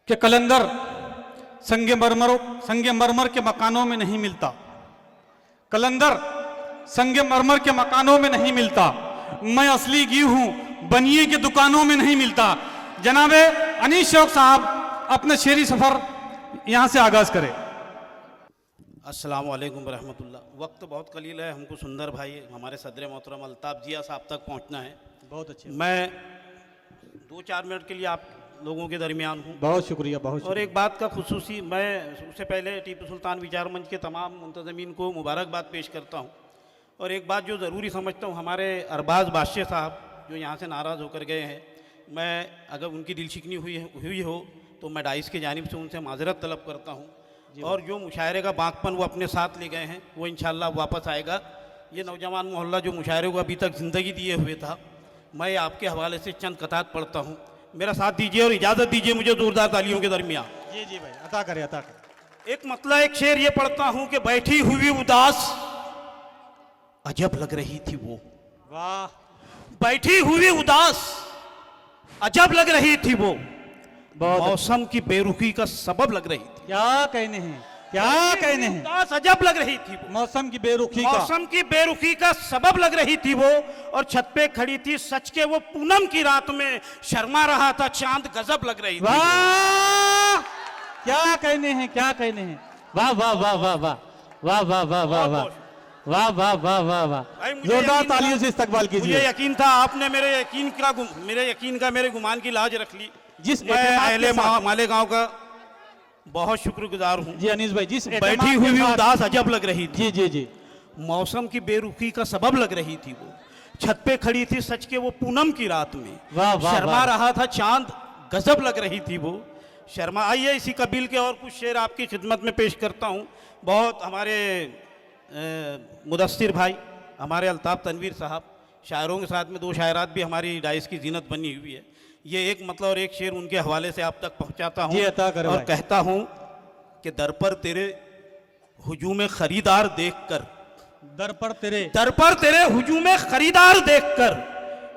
कि कलंदर संगमरमर के मकानों में नहीं मिलता। कलंदर संगमरमर के मकानों में नहीं मिलता। मैं असली घी हूं, बनिए के दुकानों में नहीं मिलता। जनाबे अनीस शौक साहब अपने शेरी सफर यहां से आगाज करें। अस्सलाम वालेकुम रहमतुल्लाह। वक्त बहुत कलील है, हमको सुंदर भाई हमारे सदर मोहतरम अल्ताफ जिया साहब तक पहुंचना है। बहुत अच्छे। मैं 2-4 मिनट के लिए आप लोगों के दरमियान हूँ। बहुत शुक्रिया, बहुत और एक बात का खुसूसी, मैं उससे पहले टीपू सुल्तान विचार मंच के तमाम मुंतज़मीन को मुबारकबाद पेश करता हूँ। और एक बात जो ज़रूरी समझता हूँ, हमारे अरबाज बादशाह साहब जो यहाँ से नाराज़ होकर गए हैं, मैं अगर उनकी दिल शिकनी हुई हो तो मैं डाइस की जानिब से उनसे माजरत तलब करता हूँ। और जो मुशायरे का बाँकपन वो अपने साथ ले गए हैं वो इंशाअल्लाह वापस आएगा। ये नौजवान मोहल्ला जो मुशायरे को अभी तक ज़िंदगी दिए हुए था, मैं आपके हवाले से चंद कतात पढ़ता हूँ। मेरा साथ दीजिए और इजाज़त दीजिए मुझे जोरदार तालियों के दरमियान। जी जी भाई, अता करें अता करें। एक मतलब एक शेर ये पढ़ता हूँ कि बैठी हुई उदास अजब लग रही थी वो। वाह। बैठी हुई उदास अजब लग रही थी वो, मौसम की बेरुखी का सबब लग रही थी। क्या कहने हैं, क्या कहने हैं। उदास अजब लग रही थी वो, मौसम की बेरुखी का, मौसम की बेरुखी का सबब लग रही थी वो। और छत पे खड़ी थी सच के वो पूनम की रात में, शर्मा रहा था चांद गजब लग रही थी। वाह क्या कहने हैं, क्या कहने हैं। वाह वाह वाह वाह वाह वाह वाह वाह वाह वाह वाह वाह वाह वाह वाह। जोरदार तालियों से इस्तकबाल कीजिए। मुझे यकीन था आपने मेरे यकीन का मेरे गुमान की लाज रख ली। जिस मैं अहले मालेगांव का बहुत शुक्रगुजार हूँ। जी अनीस भाई, जिस बैठी हुई उदास अजब लग रही थी। जी जी जी। मौसम की बेरुखी का सबब लग रही थी वो, छत पे खड़ी थी सच के वो पूनम की रात में, वाह वाह, शर्मा रहा था चांद गजब लग रही थी वो शर्मा। आइए इसी कबील के और कुछ शेर आपकी खिदमत में पेश करता हूँ। बहुत हमारे मुदस्सिर भाई, हमारे अल्ताफ तनवीर साहब, शायरों के साथ में 2 शायरात भी हमारी डाइस की जीनत बनी हुई है। ये एक मतलब और एक शेर उनके हवाले से आप तक पहुंचाता हूँ और कहता हूँ कि दर पर तेरे हुजूम खरीदार देखकर, दर पर तेरे हुजूम खरीदार देखकर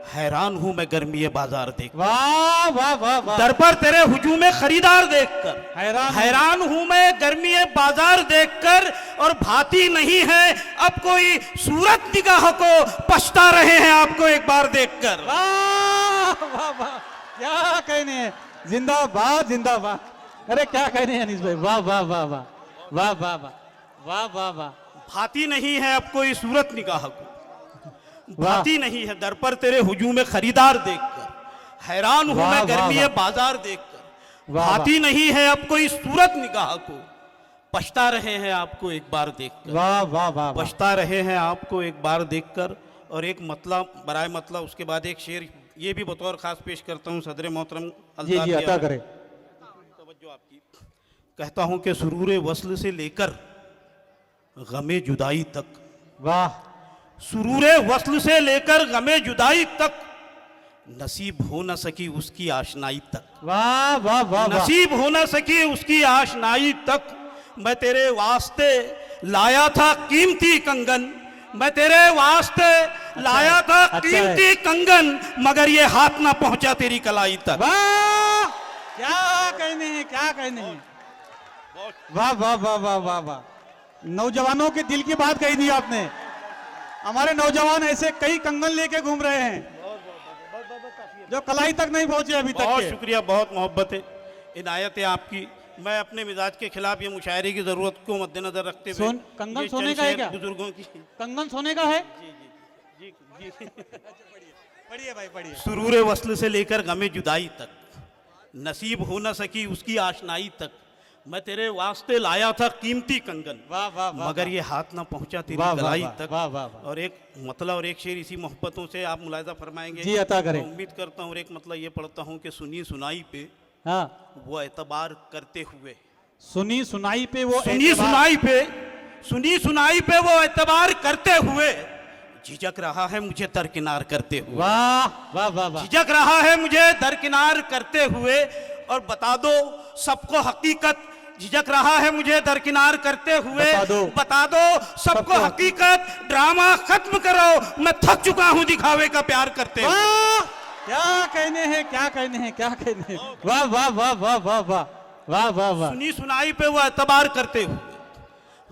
हैरान हूँ मैं गर्मी बाजार देख। वाह वाह वाह वाह। दर पर तेरे हुजूम खरीदार देखकर हैरान हूँ मैं गर्मी बाजार देखकर। और भाती नहीं है अब कोई सूरत निगाह को, पछता रहे हैं आपको एक बार देखकर। वाह वाह वाह क्या कहने हैं। जिंदाबाद जिंदाबाद। अरे क्या कहने हैं अनीस भाई। वाह वाह वाह वाह वाह वाह वाह वाह वाह वाह। भाती नहीं है अब कोई सूरत निगाह को, भाती नहीं है दर पर तेरे हुजूम खरीदार देखकर हैरान हूं मैं गर्मी बाजार देखकर। भाती नहीं है अब कोई सूरत निगाह को, पछता रहे हैं आपको एक बार देखकर। वाह वाह वाह। पछता रहे हैं आपको एक बार देखकर। और एक मतलब बराए मतलब उसके बाद एक शेर ये भी बतौर खास पेश करता हूँ सदर मोहतरम जी अता करें। तवज्जो आपकी। कहता हूँ कि सुरूर वस्ल से लेकर गमे जुदाई तक, वाह, सुरूरे वस्ल से लेकर गमे जुदाई तक नसीब हो न सकी उसकी आशनाई तक। वाह वाह वाह। नसीब हो न सकी उसकी आशनाई तक। मैं तेरे वास्ते लाया था कीमती कंगन, मैं तेरे वास्ते लाया था कीमती कंगन, मगर ये हाथ ना पहुंचा तेरी कलाई तक। वाह क्या कहने हैं, क्या कहने हैं। वाह वाह वाह वाह वाह वाह। नौजवानों के दिल की बात कही दी आपने। हमारे नौजवान ऐसे कई कंगन लेके घूम रहे हैं जो कलाई तक नहीं पहुंचे अभी तक। बहुत शुक्रिया, बहुत मोहब्बत है, इनायत है आपकी। मैं अपने मिजाज के खिलाफ ये मुशायरे की जरूरत को मद्देनजर रखते हुए कंगन सोने का है क्या? बुजुर्गों की कंगन सोने का है। जी जी जी पढ़िए भाई पढ़िए। सुरूर वस्ल से लेकर गमे जुदाई तक, नसीब हो न सकी उसकी आशनाई तक, मैं तेरे वास्ते लाया था कीमती कंगन, वाह वाह, मगर ये हाथ ना पहुंचा तेरी गलाई तक। वाह वाह। और एक मतलब और एक शेर इसी मोहब्बतों से आप मुलाहिजा फरमाएंगे जी अता करें। उम्मीद करता हूँ। और एक मतलब ये पढ़ता हूँ कि सुनी सुनाई पे वो एतबार करते हुए, सुनी सुनाई पे वो सुनी सुनाई पे वो एतबार करते हुए झिझक रहा है मुझे दरकिनार करते हुए। वाह वाह वाह। झिझक रहा है मुझे दरकिनार करते हुए। और बता दो सबको हकीकत, झिझक रहा है मुझे दरकिनार करते हुए। बता दो सबको हकीकत, ड्रामा खत्म करो, मैं थक चुका हूं दिखावे का प्यार करते हुए। क्या कहने हैं, क्या कहने हैं, क्या कहने हैं। वाह वाह वाह वाह वाह वाह वाह वाह वाह। सुनी सुनाई पे वो एतबार करते हुए,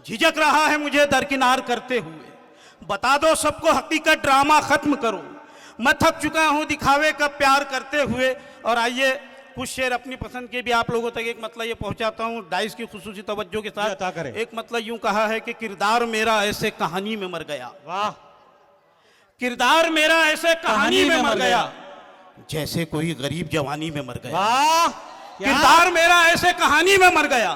झिझक रहा है मुझे दरकिनार करते हुए, बता दो सबको हकीकत ड्रामा खत्म करो, मैं थक चुका हूं दिखावे का प्यार करते हुए। और आइए कुछ शेर अपनी पसंद के भी आप लोगों तक एक मतलब ये पहुंचाता हूं डाइस की खुसूसी तवज्जो के अता साथ। करें। एक मतलब यूं कहा है कि किरदार मेरा ऐसे कहानी में मर गया, वाह। किरदार मेरा ऐसे कहानी में मर गया, जैसे कोई गरीब जवानी में मर गया। वाह। किरदार मेरा ऐसे कहानी में मर गया,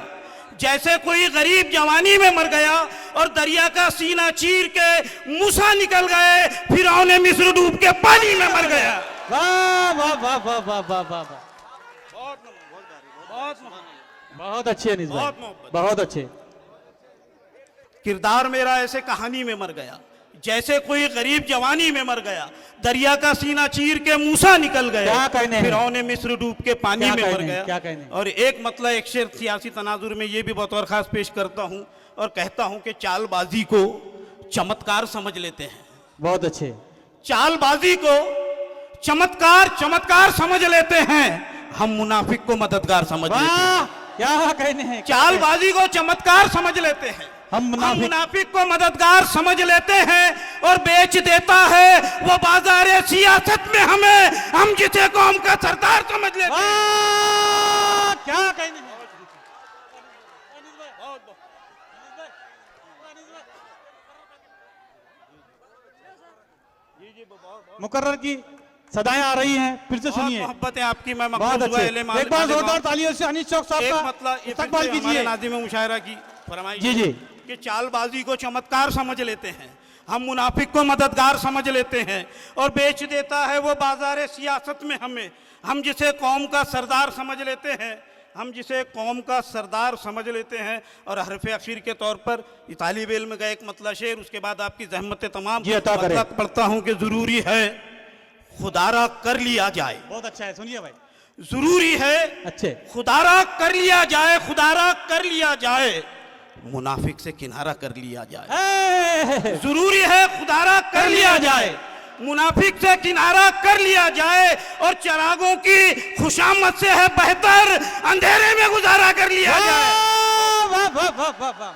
जैसे कोई गरीब जवानी में मर गया, और दरिया का सीना चीर के मूसा निकल गए, फिरौन मिस्र डूब के पानी में मर गया। वाह वाह वाह वाह वाह वाह वाह वाह। बहुत अच्छे अनीस भाई, बहुत मोहब्बत। बहुत अच्छे। किरदार मेरा ऐसे कहानी में मर गया, जैसे कोई गरीब जवानी में मर गया, दरिया का सीना चीर के मूसा निकल गए, क्या कहने हैं? फिरौन मिस्र डूब के पानी क्या में कहने मर हैं? गया। क्या कहने हैं? और एक मतलब एक शेर सियासी तनाजुर में ये भी बतौर खास पेश करता हूं और कहता हूं कि चालबाजी को चमत्कार समझ लेते हैं, बहुत अच्छे। चालबाजी को चमत्कार समझ लेते हैं, हम मुनाफिक को मददगार समझ लेते हैं। वाह, क्या कहने हैं। चालबाजी को चमत्कार समझ लेते हैं, हम मुनाफिक को मददगार समझ लेते हैं, और बेच देता है वो बाजारे सियासत में हमें, हम जिसे कौम का सरदार समझ लेते हैं। वाह, क्या कहने हैं। मुकर्रर की सदाएं आ रही हैं, फिर से सुनिए। मोहब्बत है आपकी, मैं बहुत मखसूस हुआ अच्छे। एले एक बार जोरदार तालियों से अनीस चौक साहब एक का मतलब इस्तकबाल कीजिए। नाज़िम मुशायरा की फरमाइश जी, जी। कि चालबाजी को चमत्कार समझ लेते हैं, हम मुनाफिक को मददगार समझ लेते हैं, और बेच देता है वो बाजार सियासत में हमें, हम जिसे कौम का सरदार समझ लेते हैं, हम जिसे कौम का सरदार समझ लेते हैं। और हरफ अखीर के तौर पर तालिब इल्म का एक मतलब शेर, उसके बाद आपकी जहमत तमाम जी, अता करें। मतलब पढ़ता हूँ कि ज़रूरी है खुदारा कर लिया जाए, बहुत अच्छा है, सुनिए भाई। जरूरी है अच्छे। खुदारा कर लिया जाए, खुदारा कर लिया जाए, मुनाफिक से किनारा कर लिया जाए। जरूरी है खुदारा कर लिया जाए, मुनाफिक से किनारा कर लिया जाए, और चरागों की खुशामद से है बेहतर अंधेरे में गुजारा कर लिया जाए। वाह वाह वाह वाह वाह।